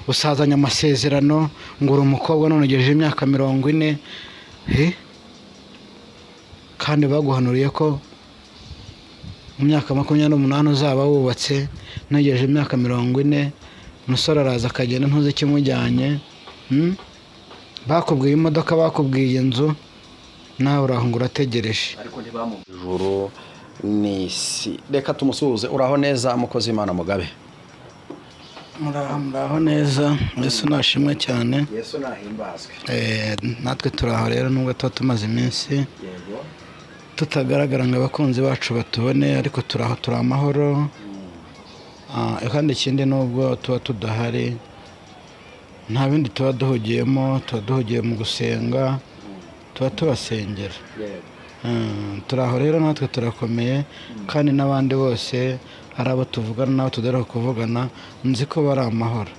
usazanye amasezerano ngo uri umukobwa none ugejeje imyaka 40 kandi baguhanuriye ko mu myaka 28 uzaba wubatse nugejeje imyaka 40 umusore araza akagenda ntuzi kimujyanye bakubwiye imodoka bakubwiye inzu nawe uraho urategereje ariko ntibamubwiye ijuru n'isi. Reka tumusuhuze. Uraho neza umukozi w'Imana Mugabe? muraho neza. Yesu nashimwe cyane. Yesu nahimbazwe. Natwe turaho rero nubwo tuba tumaze iminsi Yego. tutagaragara ngo abakunzi bacu batubone ariko turaho turi amahoro. Kandi ikindi nubwo tuba tudahari nta bindi tuba duhugiyemo, tuba duhugiye mu gusenga, tuba tubasengera. Turaho rero natwe turakomeye kandi n'abandi bose hari abo tuvugana n'abo tudara kuvugana nzi ko bari amahoro.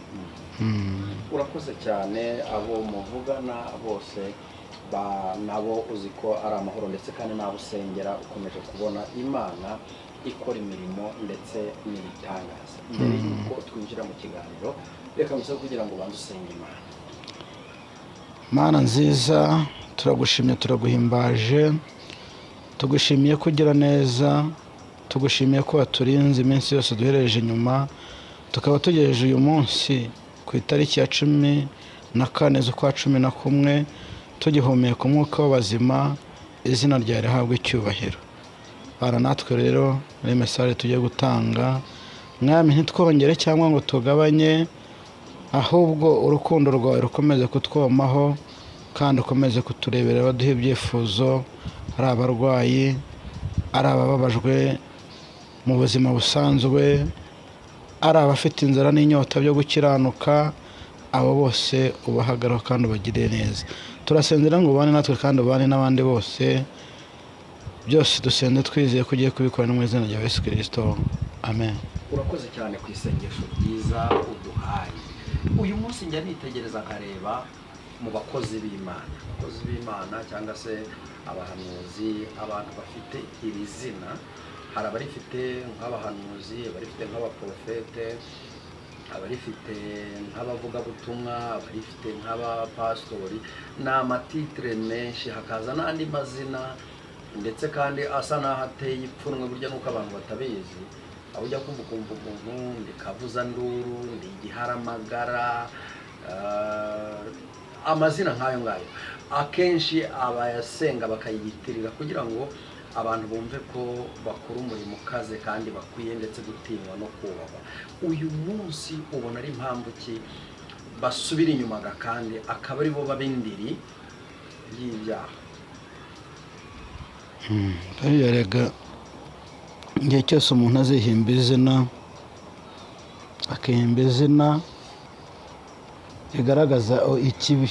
Urakoze cyane. Abo muvugana bose nabo uzi ko ari amahoro ndetse kandi nabo usengera ukomeje kubona Imana ikora imirimo ndetse n'ibitangaza. Mbere y'uko twinjira mu kiganiro reka musabe kugira ngo banze usenge Imana. Mana nziza turagushimye turaguhimbaje, tugushimiye kugira neza, tugushimiye ko waturinze iminsi yose duhereje inyuma, tukaba tugejeje uyu munsi ku itariki ya 14 z'ukwa 11 tugihumeka umwuka w'abazima. Izina ryawe rihabwe icyubahiro. Bara natwe rero muri message tugiye gutanga, mwami ntitwongere cyangwa ngo tugabanye, ahubwo urukundo rwawe rukomeze kutwomaho kandi ukomeze kuturebera baduhe ibyifuzo, ari abarwayi, ari abababajwe mu buzima busanzwe, ari abafite inzara n'inyota byo gukiranuka, abo bose ubahagaraho kandi ubagirire neza. Turasenzera ngo ubane natwe kandi ubane n'abandi bose. Byose dusenze twizeye ko ugiye kubikora mu izina rya Yesu Kristo. Amen. Urakoze cyane ku isengesho ryiza uduhaye. Uyu munsi njya nitegereza nkareba mu bakozi b'Imana cyangwa se abahanuzi, abantu bafite iri zina. Hari abarifite nk'abahanuzi, abarifite nk'abaprofete, abarifite nk'abavugabutumwa, abarifite nk'abapastori. Ni amatitre menshi, hakaza n'andi mazina ndetse kandi asa n'aho ateye ipfunwe burya nuko abantu batabizi. Aho ujya kumva umuntu ndi Kavuzanduru, ndi Giharamagara, amazina nk'ayo ngayo akenshi abayasenga bakayitirira kugira ngo abantu bumve ko bakora umurimo ukaze kandi bakwiye ndetse gutinywa no kubahwa. Uyu munsi ubona ari impamvu ki basubira inyuma kandi akaba ari bo babindiri y'ibyaha? Yarega igihe cyose umuntu azihimba izina, akihimba izina rigaragaza ikibi,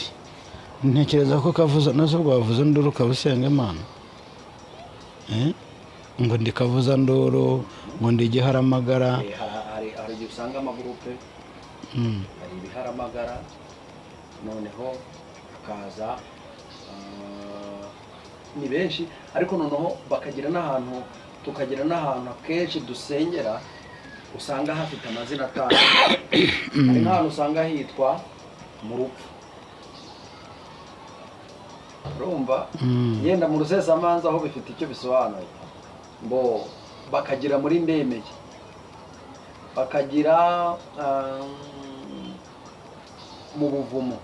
ntekereza ko kavuza nazo rwavuze nduru kabusenga Imana. Ngo ndi Kavuzanduru, ngo ndi Giharamagara. Hari igihe usanga amagurupe, hari Ibiharamagara, noneho hakaza ni benshi, ariko noneho bakagira n'ahantu, tukagira n'ahantu akenshi dusengera usanga hafite amazina atandukanye. Hari nk'ahantu usanga hitwa mu rupfu, urumva yenda mu Rusesamanza aho bifite icyo bisobanuye. Ngo bakagira muri Ndemeye, bakagira mu Buvumo.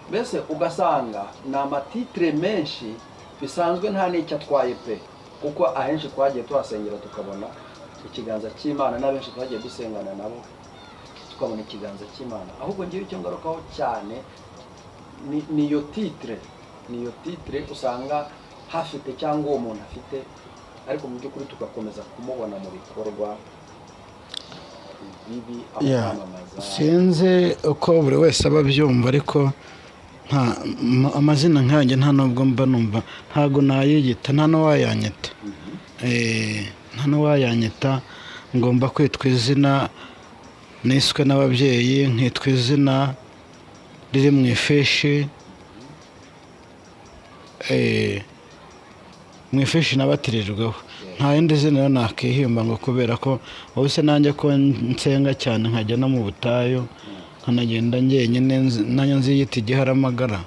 Mbese ugasanga ni amatitre menshi bisanzwe nta n'icyo atwaye pe, kuko ahenshi twagiye tuhasengera tukabona ikiganza cy'Imana, n'abenshi twagiye dusengana nabo tukabona ikiganza cy'Imana. Ahubwo ngiye icyo ngarukaho cyane niyo titre usanga hafite cyangwa uwo muntu afite, ariko mu by'ukuri tugakomeza kumubona mu bikorwa bibi amamaza. Sinzi uko buri wese aba abyumva, ariko amazina nkanjye nta nubwo mba numva, ntago nayiyita, nta n'uwayanyita. Nta n'uwayanyita. Ngomba kwitwa izina niswe n'ababyeyi, nkitwa izina riri mu ifishi, mu ifishi nabatirijweho. Nta yindi zina nakihimba ngo kubera ko ubuse nanjye ko nsenga cyane nkajya no mu butayu nkanagenda njyenyine nanjye nziyita igiharamagara.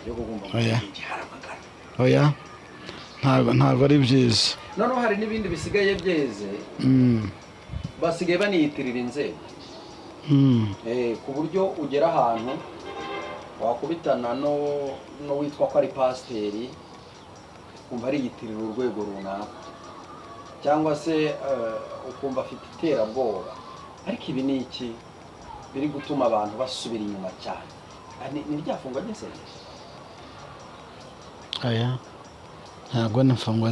yo kugomba Oya. igiharamagara. Oya, ntabwo ari byiza. Noneho hari n'ibindi bisigaye byeze basigaye baniyitirira inzego. Ku buryo ugera ahantu wakubitana no witwa ko ari pasiteri ukumva ariyitirira urwego runaka, cyangwa se ukumva afite iterabwoba. Ariko ibi ni iki biri gutuma abantu basubira inyuma cyane? Ni rya fungwa ry'insengero? Aya ntabwo ntabwo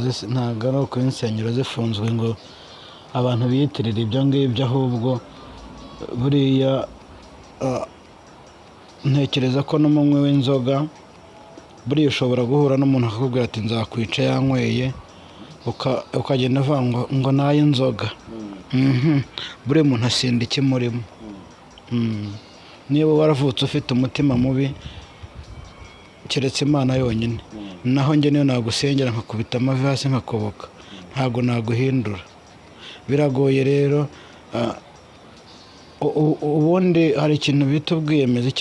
ari uko insengero zifunzwe ngo abantu biyitirira ibyo ngibyo, ahubwo buriya ntekereza ko n'umunywi w'inzoga buriya ushobora guhura n'umuntu akakubwira ati nzakwica yanyweye, ukagenda avuga ngo nayo inzoga. Buriya umuntu asinda ikimurimo. Niba waravutse ufite umutima mubi keretse Imana yonyine, naho njye niyo nagusengera nkakubita amavi hasi nkakoboka, ntabwo naguhindura. Biragoye rero. Ubundi hari ikintu bita ubwiyemezi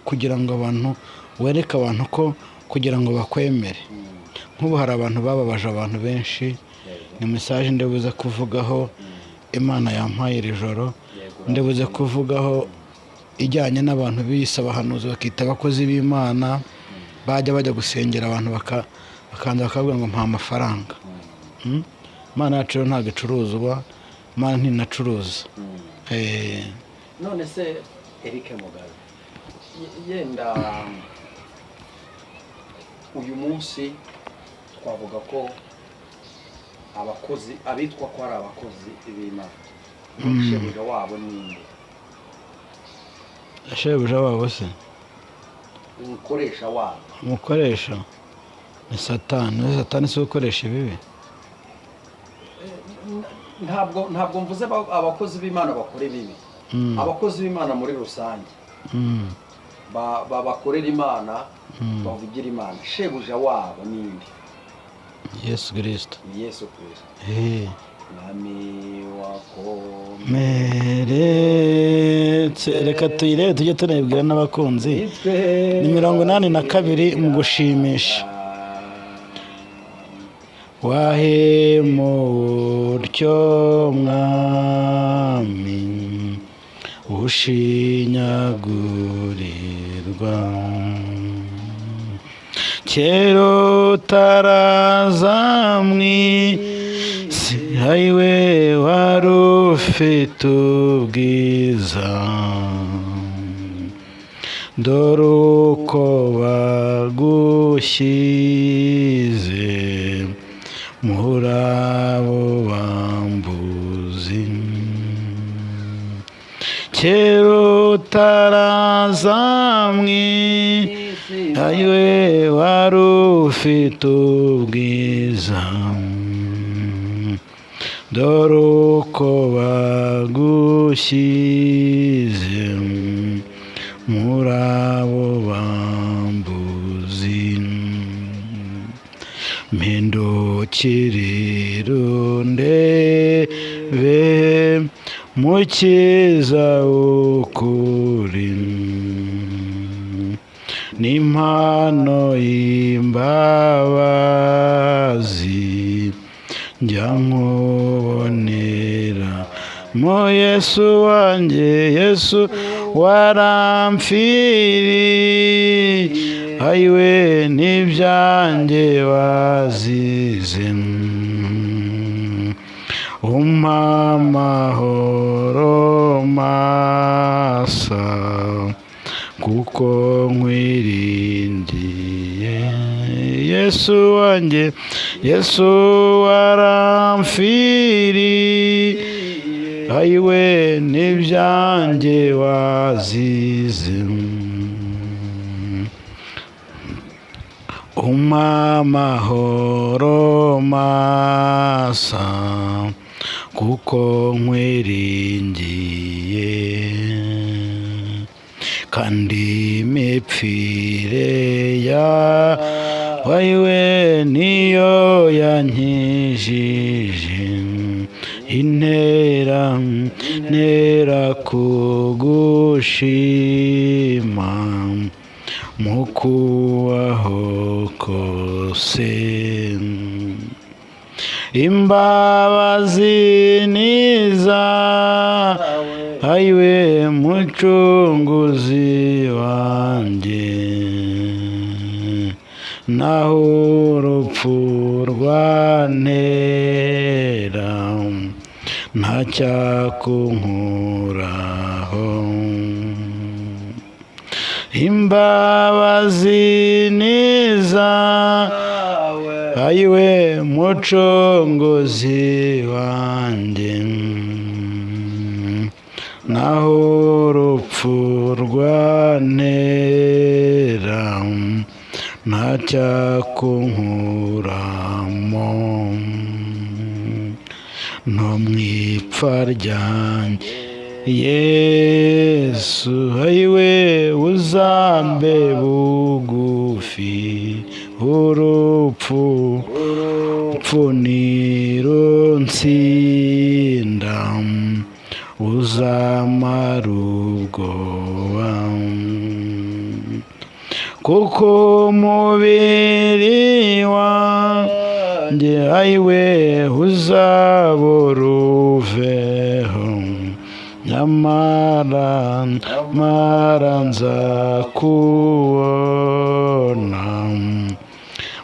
kugira ngo abantu wereke abantu ko kugira ngo bakwemere. Nk'ubu hari abantu bababaje abantu benshi, ni mesaje ndibuze kuvugaho Imana yampaye iri joro, ndibuze kuvugaho ijyanye n'abantu bise abahanuzi bakita abakozi b'Imana, bajya gusengera abantu bakanza bakavuga ngo mpa amafaranga. Imana yacu ntabwo icuruzwa, Imana ntinacuruza. None se Eric Mugabe, yenda uyu munsi twavuga ko abakozi abitwa ko ari abakozi b'Imana, shebuja wabo ninde? Shebuja wabo se? Umukoresha wabo. Umukoresha ni Satani. Satani si ukoresha ibibi. Ntabwo mvuze abakozi b'Imana bakora ibibi. Abakozi b'Imana muri rusange bakorera Imana, bavugira Imana. Shebuja wabo ninde? Yesu Kristo. Yesu Kristo. Nami wakomeretse. Reka tuyirebe tujye tunabibwira n'abakunzi. Ni 82 mu gushimisha. Wahemutyo mwami ushinyagurirwa, kera utaraza mw'isi ayiwe wari ufite ubwiza, dore uko bagushyize murabo bambuzi, kera utaraza mw'isi ayiwe wari ufite ubwiza, dore uko bagushyize murabo bambuzi, mpindukirira undebe mukiza w'ukuri, n'impano y'imbabazi njya nkubonera mo Yesu wanjye, Yesu warampfiriye, ayiwe n'ibyanjye wazize, umpa amahoro masa kuko nkwiringiye. Yesu wanjye, Yesu warampfiriye, ayiwe n'ibyanjye wazize, umpa amahoro masa kuko nkwiringiye, kandi imipfire yawe ayiwe niyo yankijije, intera kugushima ndagushima mu kubaho kose. Imbabazi nizawe ayiwe mucunguzi wanjye, naho urupfu rwantera ntacyakunkuraho. Imbabazi nizawe ayiwe mucunguzi wanjye, naho urupfu rwantera ntacyakunkuramo. No mu ipfa ryanjye Yesu ayiwe uzambe bugufi, urupfu nirunsinda uzamara ubwoba. Kuko umubiri wanjye ayiwe uzabura uveho, nyamara nzakubona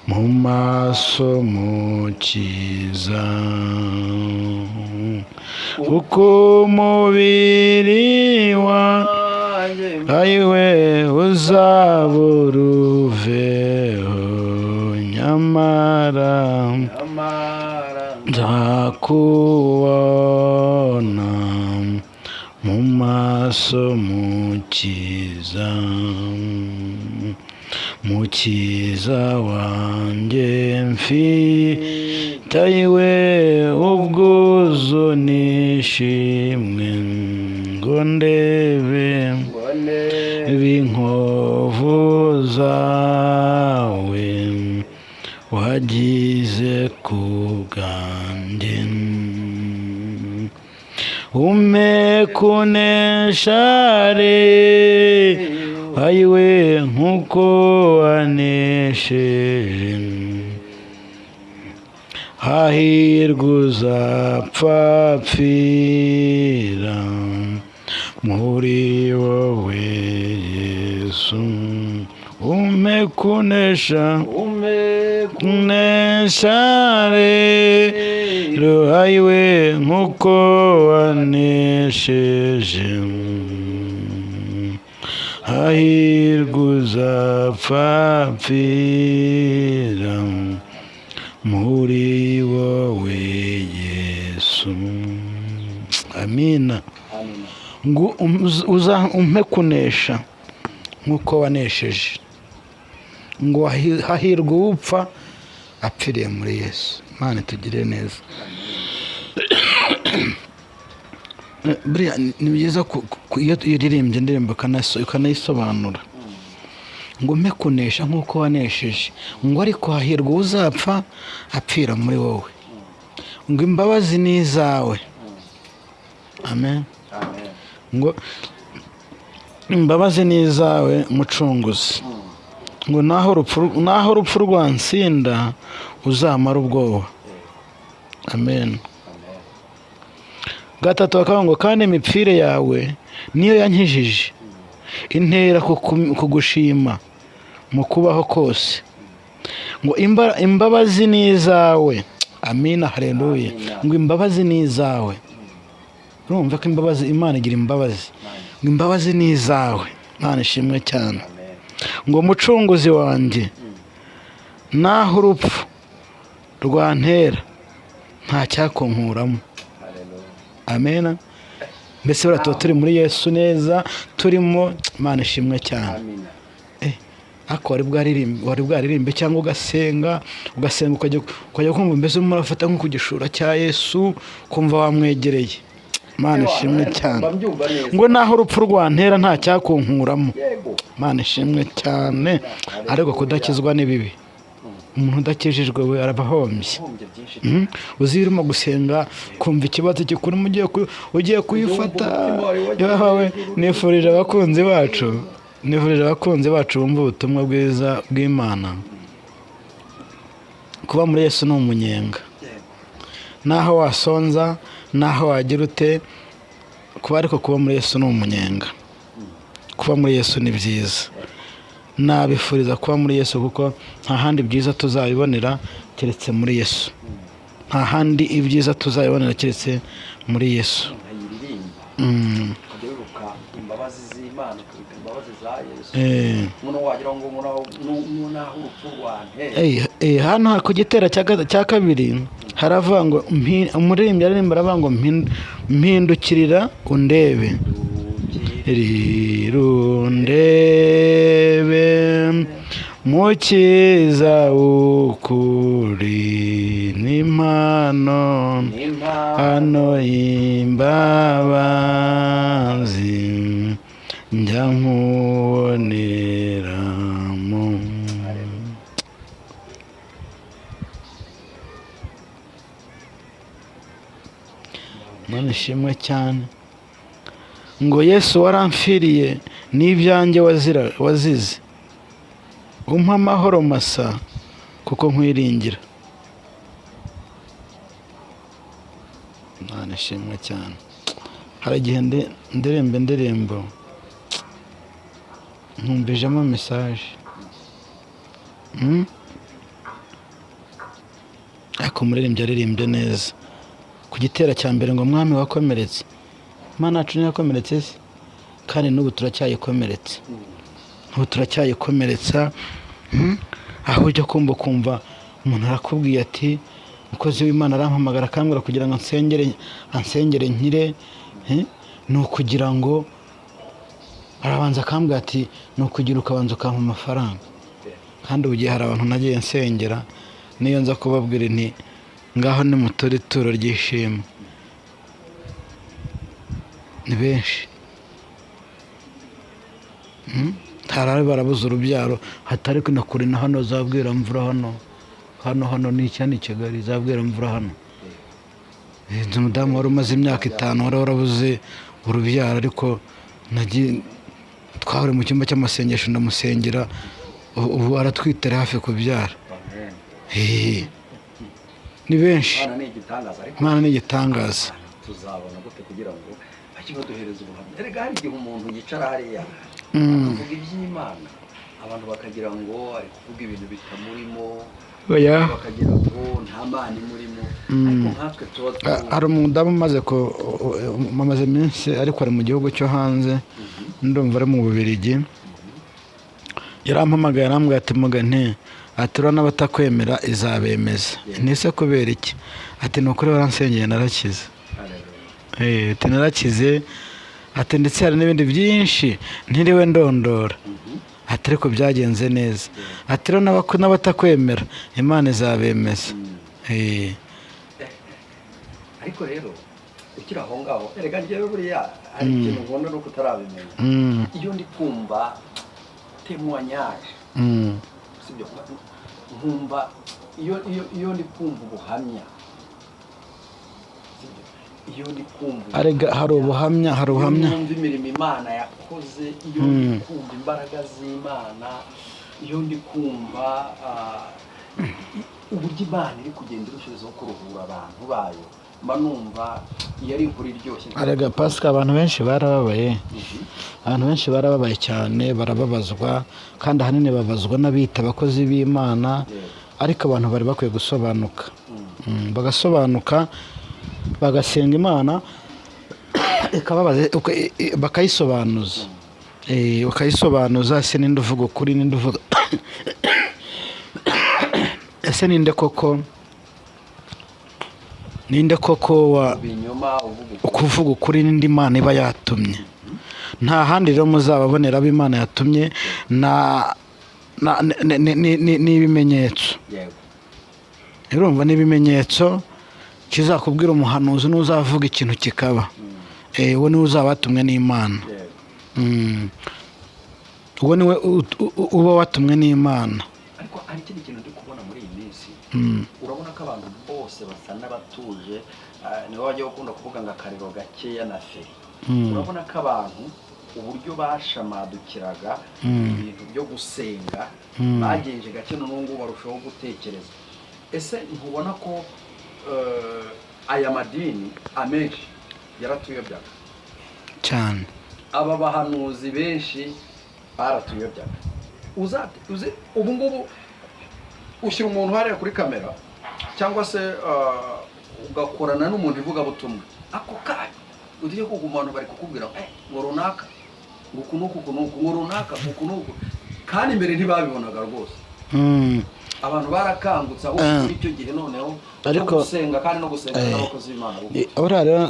mu maso mukiza. Kuko umubiri wanjye ayiwe uzabura uveho, nyamara nzakubona mu maso mukiza. Mukiza wanjye mfite ayiwe ubwuzu nishimwe, ngo ndebe inkovu zawe wagize ku bwanjye. Umpe kunesha ayiwe nk'uko wanesheje, hahirwa uzapfa apfira muri wowe Yesu. Umpe kunesha rero ayiwe nk'uko wanesheje, hahirwa uzapfa apfira muri wowe Yesu. Amina. Ngo umpe kunesha nk'uko wanesheje, ngo hahirwa upfa apfiriye muri Yesu. Imana itugire neza. Buriya ni byiza iyo uririmbye indirimbo ukanayisobanura, ngo umpe kunesha nk'uko wanesheje, ngo ariko hahirwa uzapfa apfira muri wowe, ngo imbabazi ni izawe. Amen. Ngo imbabazi ni izawe mucunguzi, ngo naho urupfu rwansinda uzamara ubwoba. Amen. Gatatu akavuga ngo kandi imipfire yawe niyo yankijije, intera kugushima mu kubaho kose. Ngo imbabazi ni izawe. Amina, haleluya. Ngo imbabazi ni izawe. Urumva ko imbabazi, Imana igira imbabazi. Ngo imbabazi ni izawe. Imana ishimwe cyane. Ngo mucunguzi wanjye, naho urupfu rwantera nta cyakunkuramo. Amen. Mbese baratuba turi muri Yesu neza, turimo. Imana ishimwe cyane. Ako wari bwaririmbe cyangwa ugasenga ukajya kumva mbese murafata nko ku gishura cya Yesu, kumva wamwegereye. Imana ishimwe cyane. Ngo naho urupfu rwantera nta cyakunkuramo. Imana ishimwe cyane. Ariko kudakizwa ni bibi. umuntu udakijijwe we araba ahombye. uhombye byinshi Uzi iyo urimo gusenga kumva ikibazo kikurimo ugiye kuyifata. Yawe nifurije abakunzi bacu bumva ubutumwa bwiza bw'Imana. Kuba muri Yesu ni umunyenga. Naho wasonza, naho wagira ute, kuba muri Yesu ni umunyenga. Kuba muri Yesu ni byiza. Nabifuriza kuba muri Yesu kuko nta handi byiza tuzabibonera keretse muri Yesu. Nta handi ibyiza tuzabibonera keretse muri Yesu. imbabazi z'Imana kuruta imbabazi za Yesu. Umuntu wagira ngo umuntu aho urupfu rwante. Hano ku gitera cya kabiri haravuga ngo umuririmbyi aririmba aravuga ngo mpindukirira undebe. Rirundebe mukiza w'ukuri n'impano hano y'imbabazi njya nkuboneramo. Mana ishimwe cyane ngo Yesu waramfiriye n'ibyanjye wazize, umpa amahoro masa kuko nkwiringira. Mana ishimwe cyane. Hari igihe ndirimba indirimbo nkumvijemo mesaje, ariko umuririmbyi aririmbye neza. Ku gitera cya mbere ngo mwami wakomeretse, Imana yacu ntiyakomeretse se, kandi n'ubu turacyayikomeretse. Ubu turacyayikomeretsa. Aho ujya kumva umuntu arakubwiye ati umukozi w'Imana arampamagara akambwira kugira ngo ansengere nkire. Ni ukugira ngo arabanza akambwira ati ni ukugira ukabanza ukampa amafaranga. Kandi ubu gihe hari abantu nagiye nsengera niyo nza kubabwira nti ngaho nimuture ituro ry'ishimwe. Ni benshi harari barabuze urubyaro, hatari kuri na hano zabwira mvura hano ni cyane Kigali zabwira mvura hano. Umudamu wari umaze imyaka 5 wari warabuze urubyaro, ariko twahore mu cyumba cy'amasengesho ndamusengera, ubu aratwitera hafi kubyara. Ni benshi. Imana ni igitangaza. Tuzabona gute kugira ngo akibaduhereza ubuhamya. Erega hari igihe umuntu yicara hariya akavuga iby'Imana, abantu bakagira ngo ari kuvuga ibintu bitamurimo, bakagira ngo nta Mana imurimo. Ariko nkatwe hari umudamu umaze iminsi ariko ari mu gihugu cyo hanze, ndumva ari mu Bubiligi. Yarampamagaye arambwira ati mugane atura n'abatakwemera izabemeza. Nise kubera iki? Ati ni ukuri waransengeye narakize. Ati narakize, ati ndetse hari n'ibindi byinshi ntiriwe ndondora. Ati ariko byagenze neza. Ati rero n'abatakwemera Imana izabemeza. Ariko rero ukiri aho ngaho, erega njyewe buriya hari ikintu nkunda nuko utarabimenya. Iyo ndi kumva témoignage, sibyo nkumva iyo ndi kumva ubuhamya, iyo ndi kumva hari ubuhamya numva imirimo Imana yakoze, iyo ndi kumva imbaraga z'Imana, iyo ndi kumva uburyo Imana iri kugenda irushijeho kuruhura abantu bayo, mba numva iyo ari inkuru iryoshye. Arega Pasika, abantu benshi barababaye cyane, barababazwa, kandi ahanini babazwa n'abita abakozi b'Imana. Ariko abantu bari bakwiye gusobanuka, bagasobanuka, bagasenga Imana bakayisobanuza. Ese ninde uvuga ukuri, ninde uvuga ese ninde koko ukuvuga ukuri, n'indi Imana iba yatumye. Nta handi rero muzababonera abo Imana yatumye n'ibimenyetso. Urumva n'ibimenyetso kizakubwira umuhanuzi n'uzavuga ikintu kikaba. Uwo niwe uzabatumwe n'Imana. Uwo niwe uba watumwe n'Imana. Ariko hari ikindi kintu ndi kubona muri iyi urabona ko abantu bose basa n'abatuje, niho wajya ukunda kuvuga ngo akariro gakeya na feri. urabona ko abantu uburyo bashamadukiraga ibintu byo gusenga bagenje gake n'ubu barushaho gutekereza. Ese ntubona ko aya madini amenshi yaratuyobyaga cyane? Aba bahanuzi benshi baratuyobyaga. uze ubu ngubu ushyira umuntu hariya kuri kamera cyangwa se ugakorana n'umuntu ivugabutumwa, ako kanya ugiye kuguma abantu bari kukubwira ngo runaka ngo runaka ngo kandi imbere ntibabibonaga rwose. Abantu barakangutse aho muri icyo gihe noneho ariko gusenga kandi no gusenga n'abakozi b'Imana. Ora rero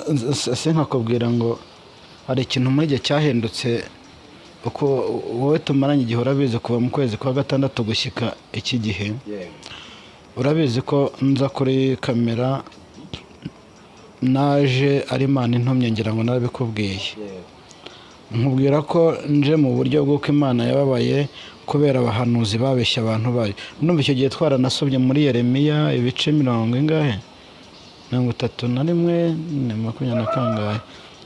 sinkakubwira ngo hari ikintu muri gihe cyahindutse uko wowe tumaranye igihe urabizi kuva mu kwezi kwa gatandatu gushyika iki gihe. Urabizi ko nza kuri kamera naje ari Imana intumye, ngira ngo narabikubwiye. Nkubwira ko nje mu buryo bw'uko Imana yababaye kubera abahanuzi babeshya abantu bayo. Numva icyo gihe twaranasobye muri Yeremiya ibice 31 ni 20 kangahe,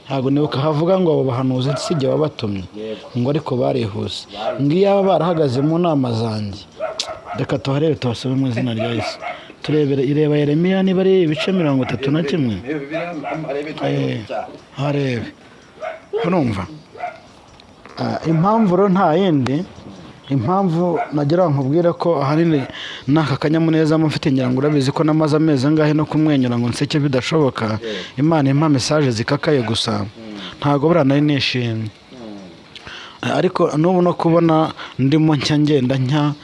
ntabwo nibuka, havuga ngo abo bahanuzi sijye wabatumye ngo ariko barihuse, ngiyo barahagaze mu nama zanjye. Reka tuharebe tubasome mu izina rya Yesu. Ireba Yeremiya niba ari ibice 31. Harebe urumva impamvu rero nta yindi impamvu nagira nkubwira ko ahanini naka kanyamuneza mufite, ngira ngo urabizi ko namaze amezi angahe no kumwenyura ngo nseke bidashoboka. Imana impa message zikakaye gusa ntago burana nishimye, ariko n'ubu no kubona ndimo ngenda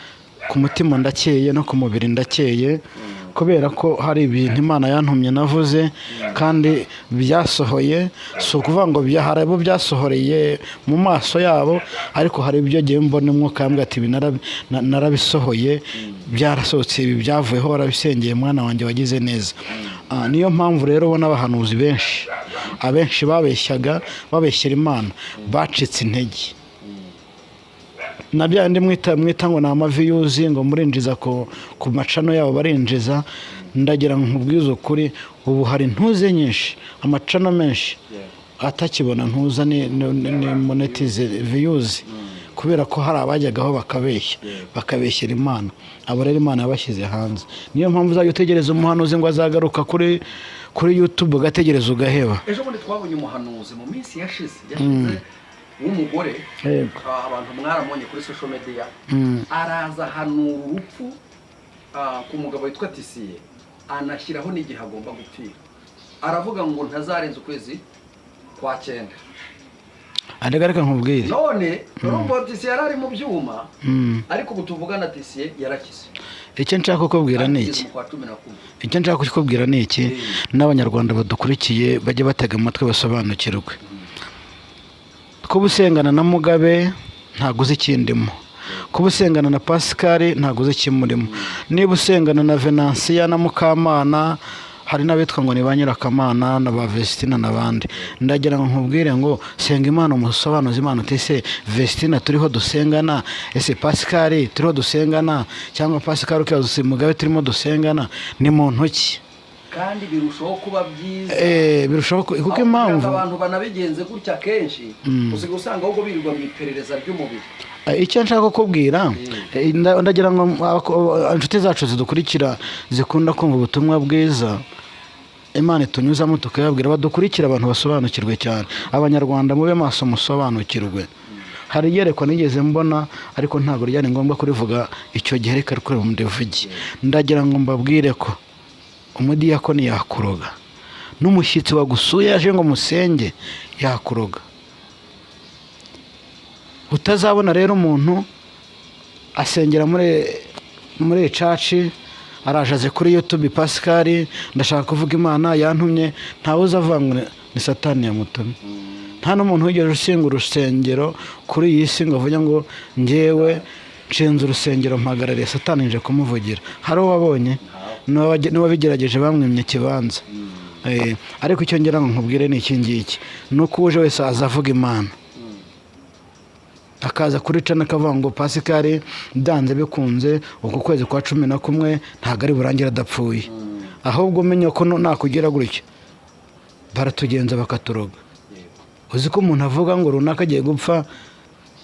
ku mutima ndakeye no ku mubiri ndakeye, kubera ko hari ibintu Imana yantumye navuze kandi byasohoye. Si ukuvuga ngo harabo byasohoreye mu maso yabo, ariko hari ibyo gihe mbona umwuka yambwira ati narabisohoye, byarasohotse, ibi byavuyeho, warabisengeye mwana wanjye wagize neza. Niyo mpamvu rero ubona abahanuzi abenshi babeshyera Imana bacitse intege. Na byandi mwita ngo ni amaviyuzi ngo murinjiza ku macano yabo barinjiza. Ndagira nkubwiza ukuri, ubu hari ntuze nyinshi, amacano menshi atakibona ntuza ni monetize viyuzi, kubera ko hari abajyagaho bakabeshyera Imana. Abo rero Imana yabashyize hanze. Niyo mpamvu uzajya utegereza umuhanuzi ngo azagaruka kuri YouTube, ugategereza ugaheba. Ejo bundi twabonye umuhanuzi mu minsi yashize w'umugore, abantu mwaramonye kuri social media, araza hanura urupfu ku mugabo witwa Tisiye, anashyiraho n'igihe agomba gupfira. Aravuga ngo ntazarenza ukwezi kwa 9. Reka nkubwire, none urumva Tisiye yarari mu byuma, ariko ubu tuvugana Tisiye yarakize. Icyo nshaka kukubwira ni iki, n'abanyarwanda badukurikiye bajye batega amatwi basobanukirwe. Kuba usengana na Mugabe ntago uzi ikindimo, kuba usengana na Pascal ntago uzi ikimurimo, niba usengana na Venansia na Mukamana, hari n'abitwa ngo ni ba Nyirakamana na ba Vestina n'abandi. Ndagira ngo nkubwire ngo senga Imana, umusobanuzi Imana utese Vestina turiho dusengana, ese Pascal turiho dusengana, cyangwa Pascal ukazusi Mugabe turimo dusengana, ni muntu ki? Kandi birushaho kuba byiza, birushaho kuko impamvu abantu banabigenze gutya kenshi usiga usanga ahubwo birirwa mu iperereza ry'umubiri. Icyo nshaka kukubwira, ndagira ngo inshuti zacu zidukurikira zikunda kumva ubutumwa bwiza Imana itunyuzamo tukayabwira, badukurikira abantu basobanukirwe cyane. Abanyarwanda mube maso musobanukirwe. Hari iyerekwa nigeze mbona, ariko ntabwo ryari ngombwa kurivuga icyo gihe, reka rukore mu ndivugi. Ndagira ngo mbabwire ko umudiyakoni yakuroga, n'umushyitsi wagusuye yaje ngo musenge yakuroga. Utazabona rero umuntu asengera muri church, arajaze kuri YouTube Pascal ndashaka kuvuga Imana yantumye, ntawe uzavuga ni Satani yamutumye. Nta n'umuntu wigeze usenga urusengero kuri iyi si ngo avuge ngo njyewe nshinze urusengero mpagarariye Satani nje kumuvugira. Hari wabonye n'ababigerageje bamwimye ikibanza. Ariko icyo ngira ngo nkubwire ni iki ngiki, nuko uje wese azavuga Imana. akaza kuri cana akavuga ngo Pasikari byanze bikunze uku kwezi kwa 11 ntabwo ari burangira adapfuye, ahubwo umenya ko nakugira gutya baratugenza bakaturoga. Uzi ko umuntu avuga ngo runaka agiye gupfa,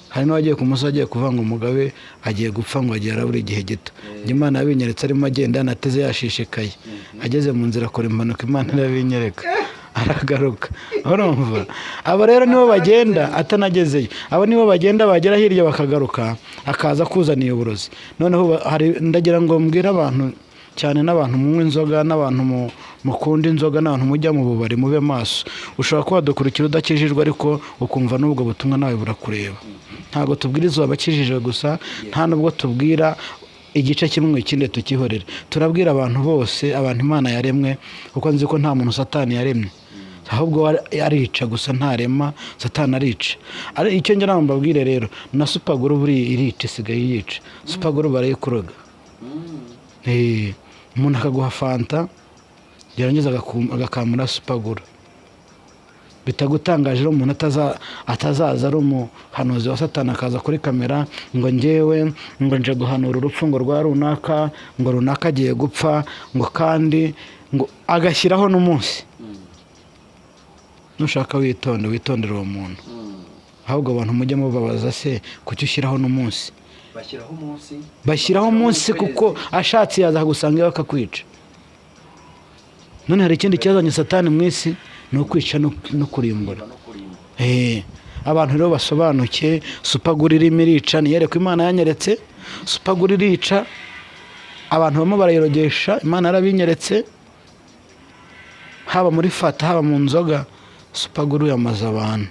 hari n'abagiye ku musozi agiye kuvuga ngo Mugabe agiye gupfa ngo agiye arabura igihe gito. Imana yabinyeretse arimo agenda yanateze yashishikaye, ageze mu nzira akora impanuka, Imana irabinyereka aragaruka. Urumva, abo rero nibo bagenda atanagezeyo, abo nibo bagenda bagera hirya bakagaruka, akaza kuzaniye uburozi. Noneho hari ndagira ngo mbwira abantu cyane, n'abantu munywa inzoga, n'abantu mukunda inzoga, n'abantu mujya mu bubari, mube maso. Ushobora kuba dukurikira udakijijwe ariko ukumva n'ubwo butumwa nawe burakureba. Ntabwo tubwirizwa abakijijwe gusa, nta nubwo tubwira igice kimwe ikindi tukihorere. Turabwira abantu bose, abantu Imana yaremwe, kuko nzi ko nta muntu Satani yaremye, ahubwo arica gusa, ntarema. Satani arica. Ari icyo ngira ngo mbabwire rero, na Supaguru buri irica, isigaye yica. Supaguru barayikuroga. Umuntu akaguha fanta yarangiza agakamura Supaguru. Bitagutangaje rero umuntu atazaza ari umuhanuzi wa Satani akaza kuri kamera ngo njyewe ngo nje guhanura urupfu ngo rwa runaka, ngo runaka agiye gupfa, ngo kandi ngo agashyiraho n'umunsi. Nushaka witondere uwo muntu. Ahubwo abantu mujye mubabaza, se kuki ushyiraho n'umunsi? Bashyiraho umunsi kuko ashatse yaza gusanga iwe akakwica. None hari ikindi cyazanye Satani mu isi, ni ukwica no kurimbura. Abantu rero basobanuke, Supaguru irimo irica, niyereko Imana yanyeretse. Supaguru irica, abantu bamwe barayirogesha, Imana yarabinyeretse, haba muri fata haba mu nzoga. Supaguru yamaze abantu.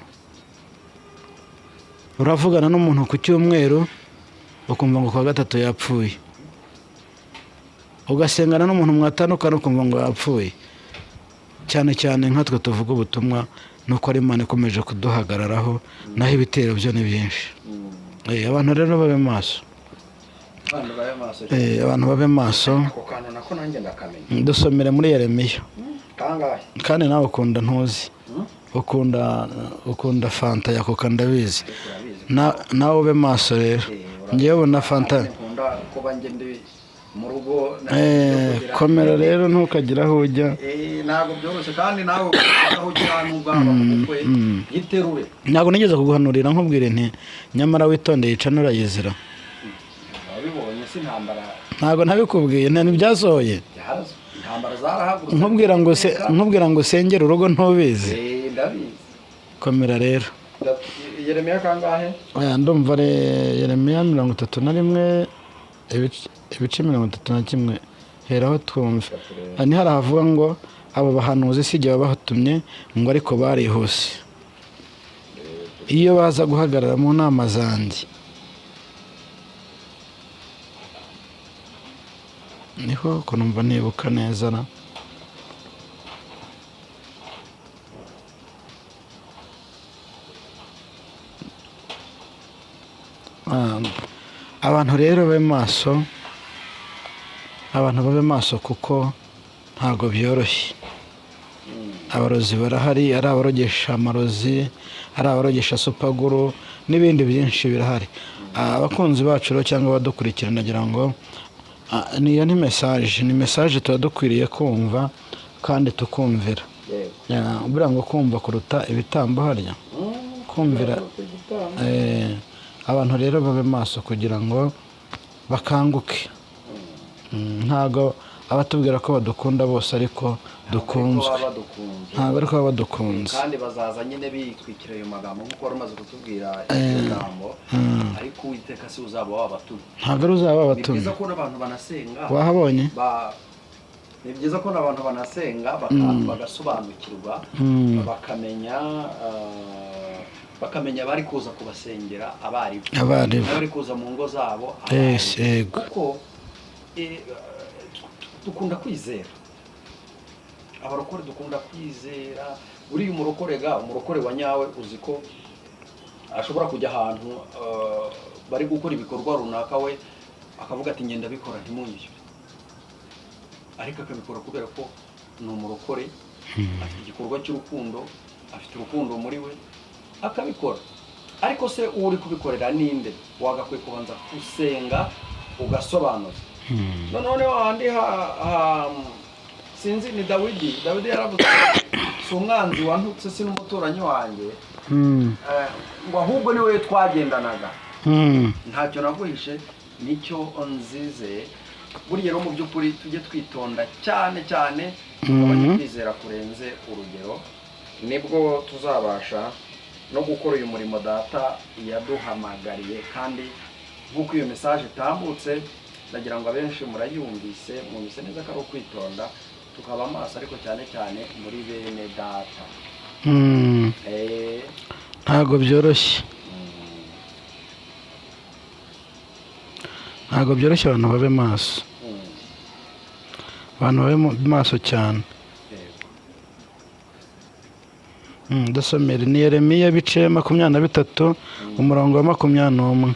Uravugana n'umuntu ku cyumweru ukumva ngo kwa gatatu yapfuye, ugasengana n'umuntu mwatandukana ukumva ngo yapfuye. Cyane cyane nkatwe tuvuga ubutumwa, nuko ari Imana ikomeje kuduhagararaho, naho ibitero byo ni byinshi. Abantu rero babe maso, abantu babe maso. Dusomere muri Yeremiya. Kandi nawe ukunda ntuzi, ukunda fanta ya Coca ndabizi, nawe ube maso rero. Ngewe na fanta komera rero, ntukagira aho ujya. Ntabwo byoroshye, kandi nawe aho ujya n'ubwaba mukwe yiterure. Ntabwo nigeze kuguhanurira nkubwire nti nyamara witondeye ica nurayizira. Wabibonye si intambara? Ntabwo ntabikubwiye, ntibyasohoye. Intambara zarahagurutse. Nkubwira ngo sengera urugo ntubizi. Ndabizi. Komera rero. Yeremiya kangahe? Ndumva ari Yeremiya 31 ibice 31. Heraho twumve. Ani haravuga ngo abo bahanuzi sijye babatumye ngo ariko barihuse. Iyo baza guhagarara mu nama zanjye, niho ko numva nibuka neza na abantu rero babe maso, abantu babe maso kuko ntago byoroshye. Abarozi barahari, ari abarogesha amarozi, ari abarogesha Supaguru, n'ibindi byinshi birahari. Abakunzi bacu rero cyangwa abadukurikira, nagira ngo niyo ni message tuba dukwiriye kumva kandi tukumvira. Buriya ngo kumva kuruta ibitambo harya. Kumvira. Abantu rero babe maso kugira ngo bakanguke. Ntago abatubwira ko badukunda bose ariko dukunzwe. Ntago ariko badukunze. Kandi bazaza nyine bitwikira ayo magambo nkuko wari umaze kutubwira ijambo, ariko Uwiteka si uzaba wabatumye. Ntago ari uzaba wabatumye. Ni byiza ko n'abantu banasenga. Wahabonye? Ni byiza ko n'abantu banasenga bagasobanukirwa, bakamenya bari kuza kubasengera abari bari kuza mu ngo zabo. Kuko dukunda kwizera, abarokore dukunda kwizera. Buriya umurokore wa nyawe uzi ko ashobora kujya ahantu bari gukora ibikorwa runaka, we akavuga ati ngenda bikora ntimunyishyure, ariko akabikora kubera ko ni umurokore, afite igikorwa cy'urukundo, afite urukundo muri we, akabikora. ariko se uri kubikorera ninde? Wagakwiye kubanza gusenga ugasobanuza. Noneho handi sinzi ni Dawidi yaravuze si umwanzi wantutse si n'umuturanyi wanjye ngo ahubwo ni wowe twagendanaga. Ntacyo naguhishe nicyo nzize. Buriya no mu by'ukuri tujye twitonda cyane abanye kwizera kurenze urugero, nibwo tuzabasha no gukora uyu murimo data yaduhamagariye. Kandi nk'uko iyo message itambutse ndagira ngo abenshi murayumvise mwumvise neza ko ari ukwitonda tukaba amaso, ariko cyane muri bene data. Ntago byoroshye, ntago byoroshye. Abantu babe maso, abantu babe maso cyane. Dusomere ni Yeremiya bice 23 umurongo wa 21.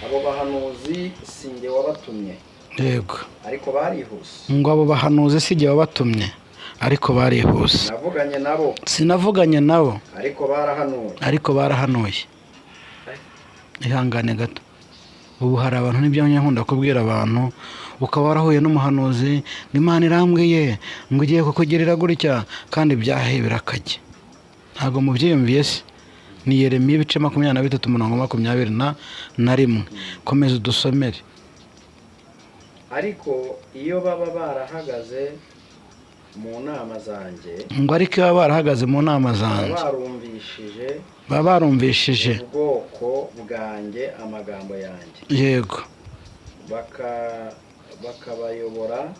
Abo bahanuzi sinjye wabatumye. Yego. Ariko barihuse. Ngo abo bahanuzi sinjye wabatumye ariko barihuse. Navuganye nabo. Sinavuganye nabo. Ariko barahanuye. Ihangane gato. Ubu hari abantu n'ibyo nkunda kubwira abantu, ukaba warahuye n'umuhanuzi n'Imana irambwiye ngo ugiye kukugirira gutya kandi byahebera akajya. Ntago mubyiyumviye se. Ni Yeremiya bice 23 umurongo 21. Komeza udusomere. Ariko iyo baba barahagaze mu nama zanjye, ngo ariko iyo barahagaze mu nama zanjye barumvishije ubwoko bwanjye amagambo yanjye. Yego. Bakabayobora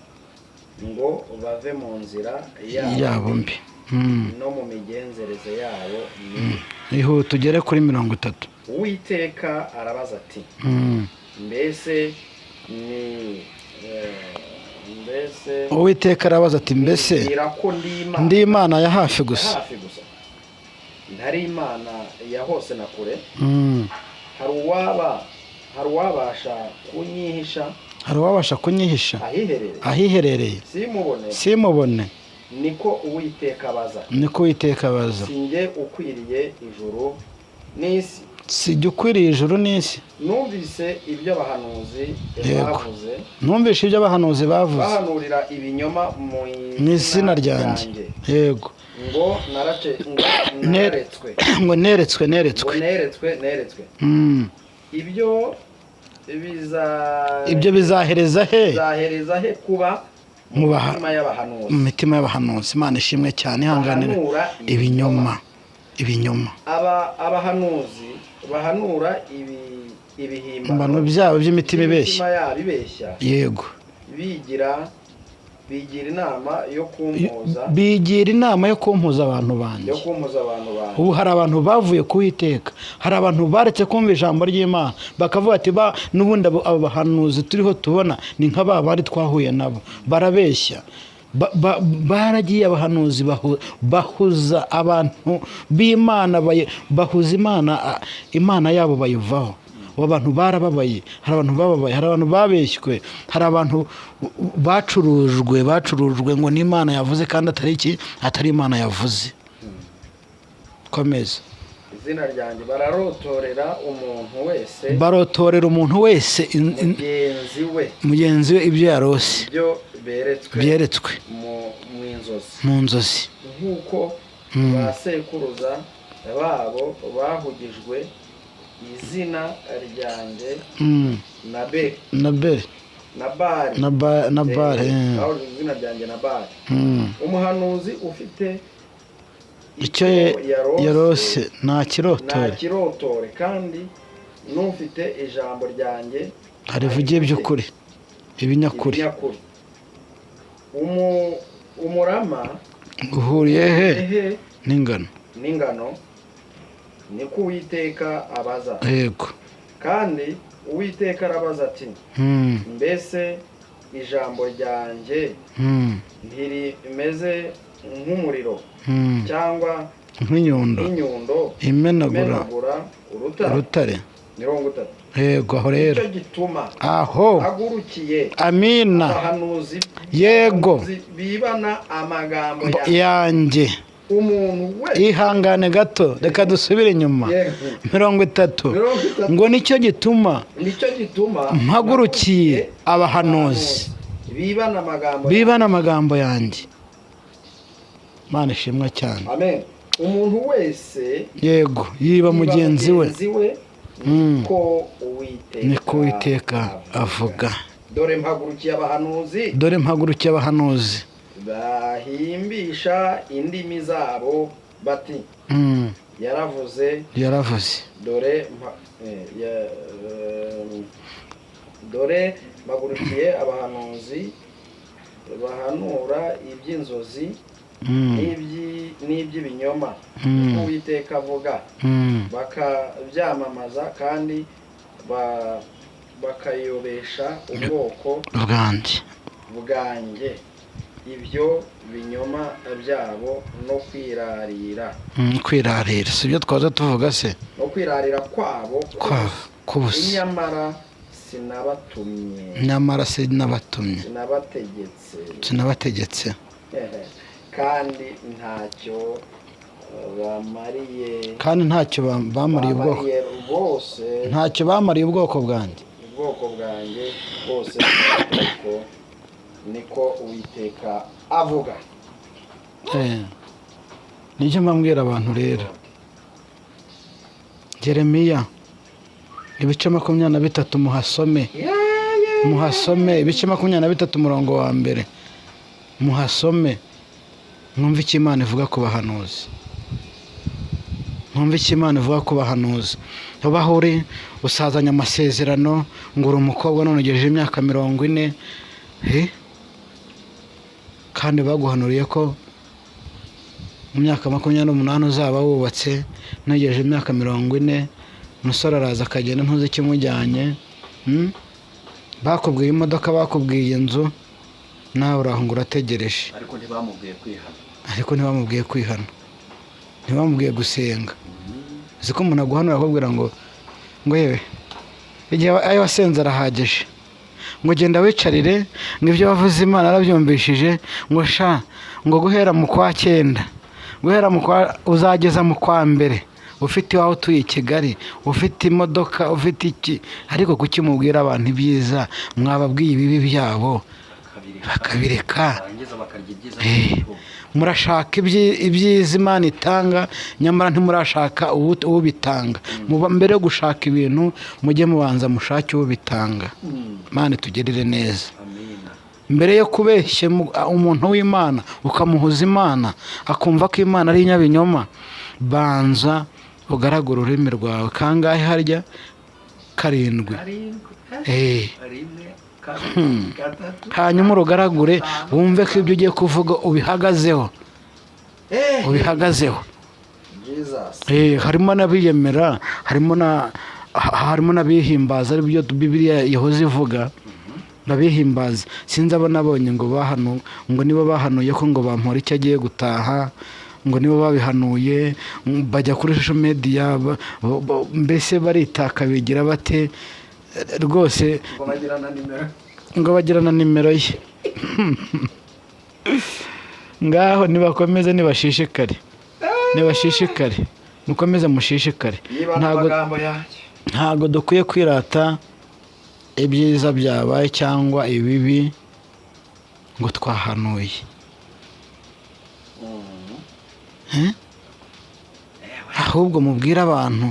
ngo bave mu nzira yabo mbi no mu migenzereze yabo. Ihu tugere kuri 30. Uwiteka arabaza ati mbese Uwiteka arabaza ati mbese ndi Imana ya hafi gusa, ntari Imana ya hose na kure? Hari uwabasha kunyihisha ahiherereye simubone? Niko Uwiteka abaza. Sinjye ukwiriye ijuru n'isi? Sijya ukwiriye ijuru n'isi. Numvise ibyo abahanuzi bavuze bahanurira ibinyoma mu izina ryanjye. Yego. Ngo neretswe. Ibyo bizahereza he kuba mu mitima y'abahanuzi. Imana ishimwe cyane. Ihanganira ibinyoma. Abahanuzi bahanura ibihimbano byabo by'imitima ibeshya. Yego. Bigira inama yo kumpuza abantu banjye. Ubu hari abantu bavuye kuwiteka, hari abantu baretse kumva ijambo ry'Imana bakavuga ati n'ubundi abo bahanuzi turiho tubona ni nk'aba bari twahuye nabo, barabeshya. Baragiye abahanuzi bahuza abantu b'Imana, bahuza Imana yabo bayivaho. Abantu barababaye, hari abantu bababaye, hari abantu babeshywe, hari abantu bacurujwe ngo n'Imana yavuze kandi atari Imana yavuze. Komeza. Izina ryanjye barotorera umuntu wese mugenzi we ibyo yarose, byeretswe mu nzozi. Nk'uko basekuruza babo bahugijwe izina ryanjye Nabali. Izina ryanjye Nabali. Umuhanuzi ufite icyo yarose ntakirotore, kandi n'ufite ijambo ryanjye arivugiye by'ukuri ibinyakuri. Umurama uhuriye he n'ingano niko Uwiteka abaza. Yego. Kandi Uwiteka arabaza ati mbese ijambo ryanjye ntirimeze nk'umuriro cyangwa nk'inyundo imenagura urutare? 30. yego aho rero nicyo gituma aho hagurukiye amina abahanuzi yego bibana amagambo yanjye. umuntu we ihangane gato reka dusubire inyuma. 30 ngo nicyo gituma mpagurukiye abahanuzi bibana amagambo yanjye. Mana ishimwe cyane. Amen. Umuntu wese yego yiba mugenzi we niko Uwiteka avuga. dore mpagurukiye abahanuzi bahimbisha indimi zabo bati yaravuze dore mpagurukiye abahanuzi bahanura iby'inzozi n'iby'ibinyoma Uwiteka avuga bakabyamamaza kandi bakayobesha ubwoko bwanjye ibyo binyoma byabo no kwirarira si byo twaza tuvuga se no kwirarira kwabo kubusa. nyamara sinabategetse kandi ntacyo bamariye ubwoko bwanjye bwose niko Uwiteka avuga. nicyo mbabwira abantu rero. Yeremiya ibice 23 muhasome ibice 23 umurongo wa mbere muhasome mwumve icyo Imana ivuga ku bahanuzi. ubaho uri usazanya amasezerano ngo uri umukobwa none ugejeje imyaka 40 kandi baguhanuriye ko mu myaka 28 uzaba wubatse nugejeje imyaka 40 umusore araza akagenda ntuzi ikimujyanye. bakubwiye imodoka bakubwiye inzu nawe urahunga urategereje. ariko ntibamubwiye kwihana ntibamubwiye gusenga. uzi ko umuntu aguhanura akubwira ngo yewe igihe ayo wasenze arahagije ngo genda wicarire ngo ibyo wavuze Imana arabyumvishije ngo guhera mu kwa 9 uzageza mu kwa 2 ufite iwawe utuye i Kigali ufite imodoka ufite iki ariko kuki mubwira abantu ibyiza mwababwiye ibibi byabo bakabireka. murashaka ibyiza Imana itanga nyamara ntimurashaka ubitanga. mbere yo gushaka ibintu mujye mubanza mushake ubitanga. Imana itugerere neza. mbere yo kubeshya umuntu w'Imana ukamuhuza Imana akumva ko Imana ari inyabinyoma, banza ugaragura ururimi rwawe kangahe harya 7. hanyuma urugaragure wumve ko ibyo ugiye kuvuga ubihagazeho. harimo n'abiyemera harimo n'abihimbaza ari byo Bibiliya yahoze ivuga. babihimbaza sinzi abo nabonye ngo nibo bahanuye ko ngo bampora icyo agiye gutaha ngo nibo babihanuye bajya kuri social media mbese baritaka bigira bate rwose ngo bagirana nimero ye. ngaho nibakomeze nibashishikare mukomeze mushishikare. ntago dukwiye kwirata ibyiza byabaye cyangwa ibibi ngo twahanuye. ahubwo mubwire abantu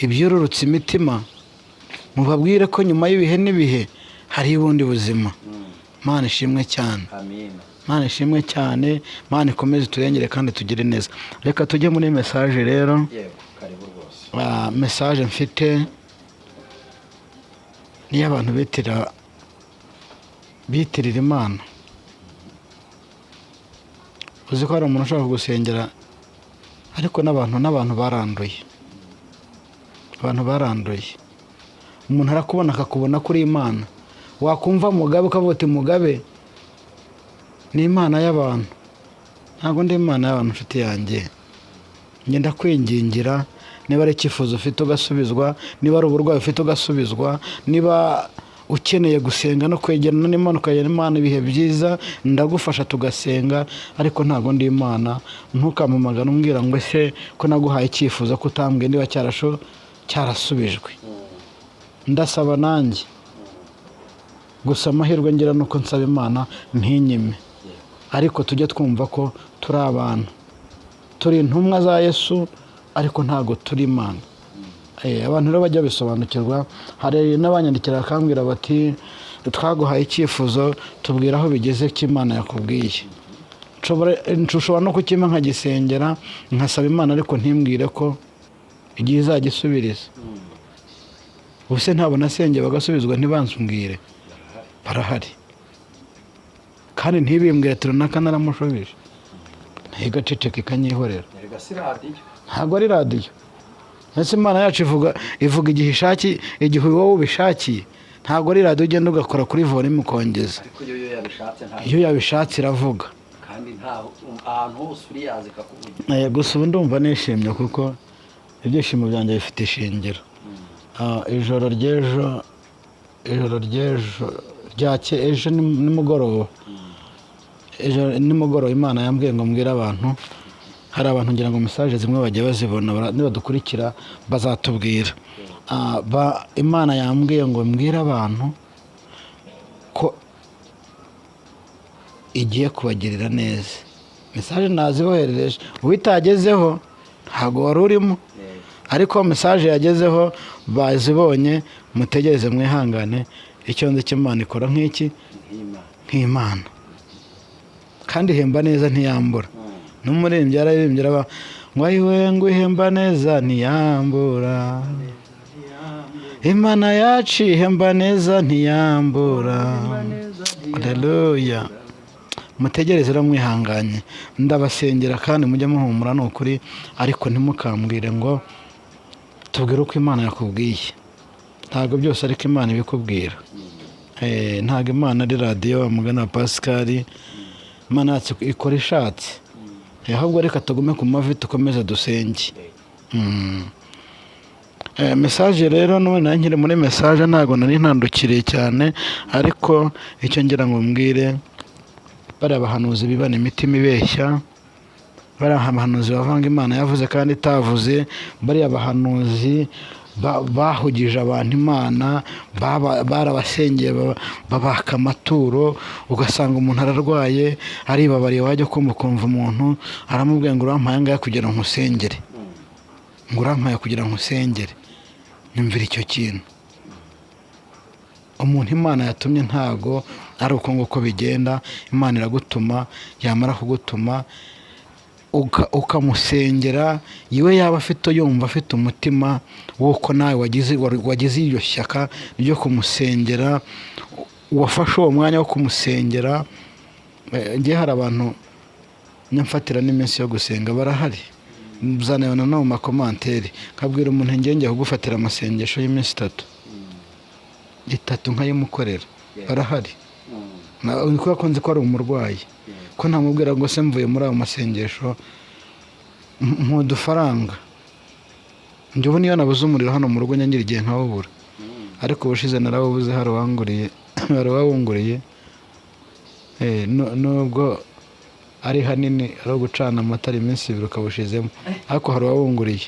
ibyururutse imitima, mubabwire ko nyuma y'ibihe n'ibihe hari ubundi buzima. Mana ishimwe cyane. Mana ishimwe cyane. Mana ikomeze turengere kandi tugire neza. reka tujye muri message rero. message mfite niyo abantu bitirira Imana. uzi ko hari umuntu ushaka gusengera ariko n'abantu baranduye. umuntu arakubona akakubona kuri Imana, wakumva Mugabe ukavuga uti Mugabe ni Imana y'abantu. ntabwo ndi Imana y'abantu nshuti yanjye. ngenda kwingingira niba ari icyifuzo ufite ugasubizwa, niba ari uburwayi ufite ugasubizwa, niba ukeneye gusenga no kwegerana n'Imana ukagera Imana ibihe byiza, ndagufasha tugasenga. Ariko ntabwo ndi Imana, ntukampamagara umbwira ngo ese ko naguhaye icyifuzo ko utambwiye niba cyarasubijwe. Ndasaba nanjye gusa amahirwe ngira nuko nsaba Imana ntinyime, ariko tujye twumva ko turi abantu, turi intumwa za Yesu, ariko ntabwo turi Imana. Abantu rero bajya bisobanukirwa. Hari n'abanyandikira bakambwira bati twaguhaye icyifuzo tubwira aho bigeze cy'Imana yakubwiye. Nshobora no kukima nkagisengera nkasaba Imana ariko ntimbwire ko igihe izagisubiriza. Ubuse ntabwo nasengeye bagasubizwa ntibansumbwire, barahari. Kandi ntibimbwire ati runaka naramushubije, ntigaceceka ikanyihorera. Ntabwo ari radiyo. Ese Imana yacu ivuga igihe ishakiye, igihe wowe ubishakiye. Ntabwo ari radiyo ugenda ugakora kuri volume ukongeza. Iyo yabishatse iravuga. Gusa ubu ndumva nishimye kuko ibyishimo byanjye bifite ishingiro. Ijoro ejo nimugoroba, Imana yambwiye ngo mbwire abantu. Hari abantu ngira ngo message zimwe bagiye bazibona, nibadukurikira bazatubwira. Imana yambwiye ngo mbwire abantu ko igiye kubagirira neza. Message naziboherereje, ubitagezeho ntabwo wari urimo, ariko message yagezeho bazibonye. Mutegereze mwihangane, icyo nzi cy'Imana ikora nk'Imana, kandi ihemba neza ntiyambura. N'umuririmbyi yararirimbye ngo ayiwe ngo ihemba neza ntiyambura, Imana yacu ihemba neza ntiyambura. Haleluya. Mutegereze rero mwihanganye, ndabasengera kandi mujye muhumura, ni ukuri. Ariko ntimukambwire ngo tubwire uko Imana yakubwiye. Ntabwo byose ariko Imana ibikubwira. Ntabwo Imana ari radiyo mugana wa Pascal. Imana yacu ikora ishatse. Ahubwo reka tugume ku mavi tukomeze dusenge. Message rero none nkiri muri message ntago nari ntandukiriye cyane, ariko icyo ngira ngo mbwire bari abahanuzi bibana imitima ibeshya, bari abahanuzi bavanga Imana yavuze kandi itavuze, bari abahanuzi bahugije abantu Imana, barabasengeye babaka amaturo, ugasanga umuntu ararwaye aribabariye, wajya kumva umuntu aramubwira ngo urampaye ngaya kugira ngo nkusengere, ngo urampaye kugira ngo nkusengere. Nyumvira icyo kintu. Umuntu Imana yatumye ntago ari uko nguko bigenda. Imana iragutuma, yamara kugutuma ukamusengera, yiwe yaba afite yumva afite umutima w'uko nawe wagize iryo shyaka ryo kumusengera, wafashe uwo mwanya wo kumusengera. Ngiye hari abantu nyamfatira n'iminsi yo gusenga, barahari. Muzanayona no mu makomantere kabwira umuntu ngiye kugufatira amasengesho y'iminsi 3 nkayimukorera, barahari. Niko akunze ko ari umurwayi, ko ntamubwira ngo se mvuye muri ayo masengesho mu dufaranga. Njye ubu niyo nabuze umuriro hano mu rugo nyangira igihe nkawubura, ariko ubushize narawubuze, hari wawunguriye. Nubwo ari hanini ari gucana amatara iminsi 2 ukabushizemo, ariko hari wawunguriye.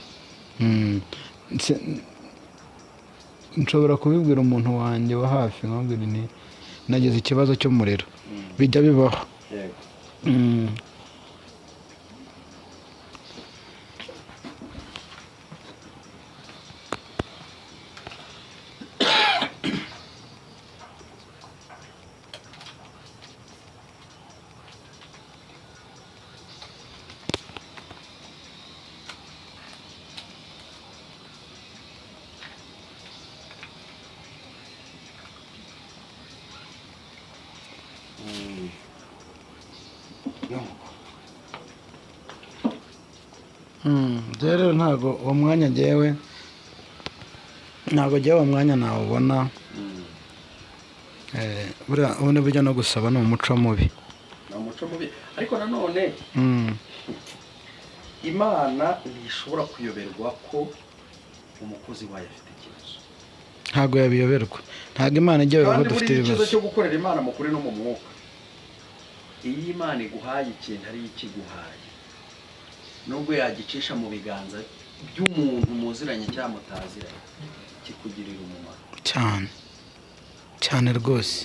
Nshobora kubibwira umuntu wanjye wa hafi nkabwira ni nagize ikibazo cy'umuriro, bijya bibaho. Rero ntago uwo mwanya ngewe uwo mwanya nawubona. Ubone burya no gusaba ni umuco mubi. Ariko nanone imana ntishobora kuyoberwa ko umukozi wayo afite ikibazo. ntabwo yabiyoberwa, ntabwo imana ijya yoberwa kandi dufite buriya icyiza ibibazo. cyo gukorera imana mu kuri no mu mwuka, iyo imana iguhaye ikintu ariyo ikiguhaye, nubwo yagicisha mu biganza by'umuntu muziranye cyangwa mutaziranye, kikugirira umumaro cyane cyane rwose.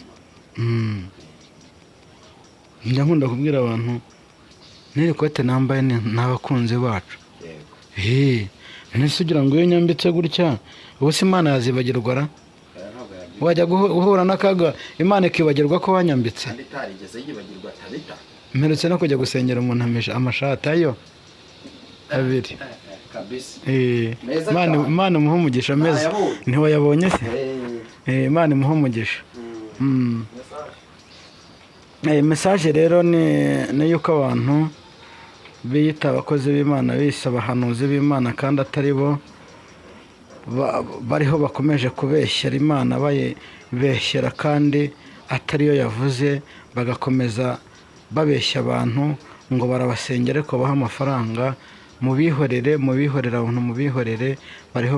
njya nkunda kubwira abantu, n'iri kote nambaye ni abakunzi bacu. Nese ugira ngo iyo nyambitse gutya ubu se imana yazibagirwa ra? Wajya guhura n'akaga imana ikibagirwa ko wanyambitse? kandi itarigeze yibagirwa tabita. mperutse no kujya gusengera umuntu amashati ayo abiri kabisa. Imana imuhe umugisha meza. Ntiwayabonye se? Imana imuhe umugisha. Message rero ni yuko abantu biyita abakozi b'Imana, bise abahanuzi b'Imana kandi atari bo, bariho bakomeje kubeshyera Imana, bayibeshyera kandi atari yo yavuze, bagakomeza babeshya abantu ngo barabasengera ko baha amafaranga. Mubihorere abantu, mubihorere, bariho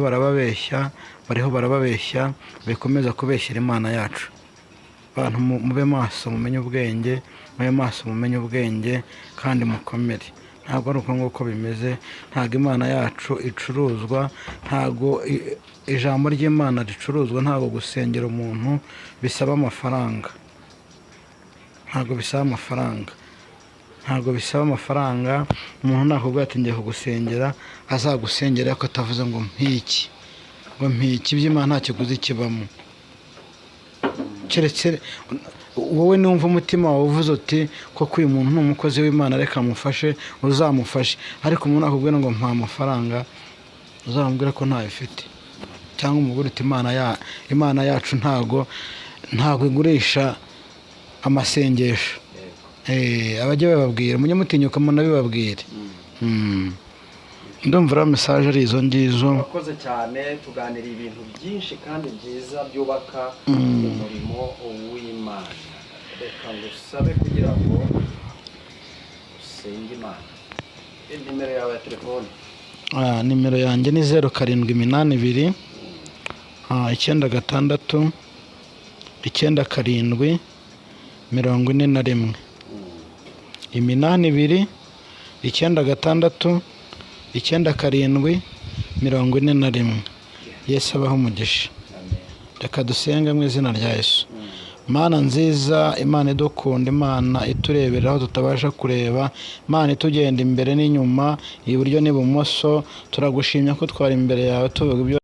barababeshya, bikomeza kubeshyera Imana yacu. Abantu mube maso, mumenye ubwenge kandi mukomere. Ntabwo ari uko nguko bimeze, ntabwo Imana yacu icuruzwa, ntabwo ijambo ry'Imana ricuruzwa, ntabwo gusengera umuntu bisaba amafaranga, ntabwo bisaba amafaranga. Umuntu nakubwira ati ngiye kugusengera, azagusengera ariko atavuze ngo mpiki by'Imana nta kiguzi kibamo. Keretse wowe numva umutima wawe uvuze uti koko uyu muntu ni umukozi w'Imana, reka amufashe, uzamufashe. Ariko umuntu nakubwira ngo mpa amafaranga, uzamubwira ko ntayo ufite. Cyangwa umubwira uti Imana yacu ntago igurisha amasengesho. Abajya bababwira, mujye mutinyuka munabibabwire. Ndumva ra message ari izo ngizo. Murakoze cyane, tuganira ibintu byinshi kandi byiza byubaka umurimo w'Imana. Reka ngusabe kugira ngo usenge Imana. Nimero yawe ya telefone? Nimero yanjye ni 0782 966 9karindwi 41. 82 966 9karindwi 41. Yesu abaho umugisha. Reka dusenge mu izina rya Yesu. Mana nziza, Imana idukunda, Imana iturebera aho tutabasha kureba, Imana itugenda imbere n'inyuma, iburyo n'ibumoso, turagushimya ko twari imbere yawe tuvuga ibyo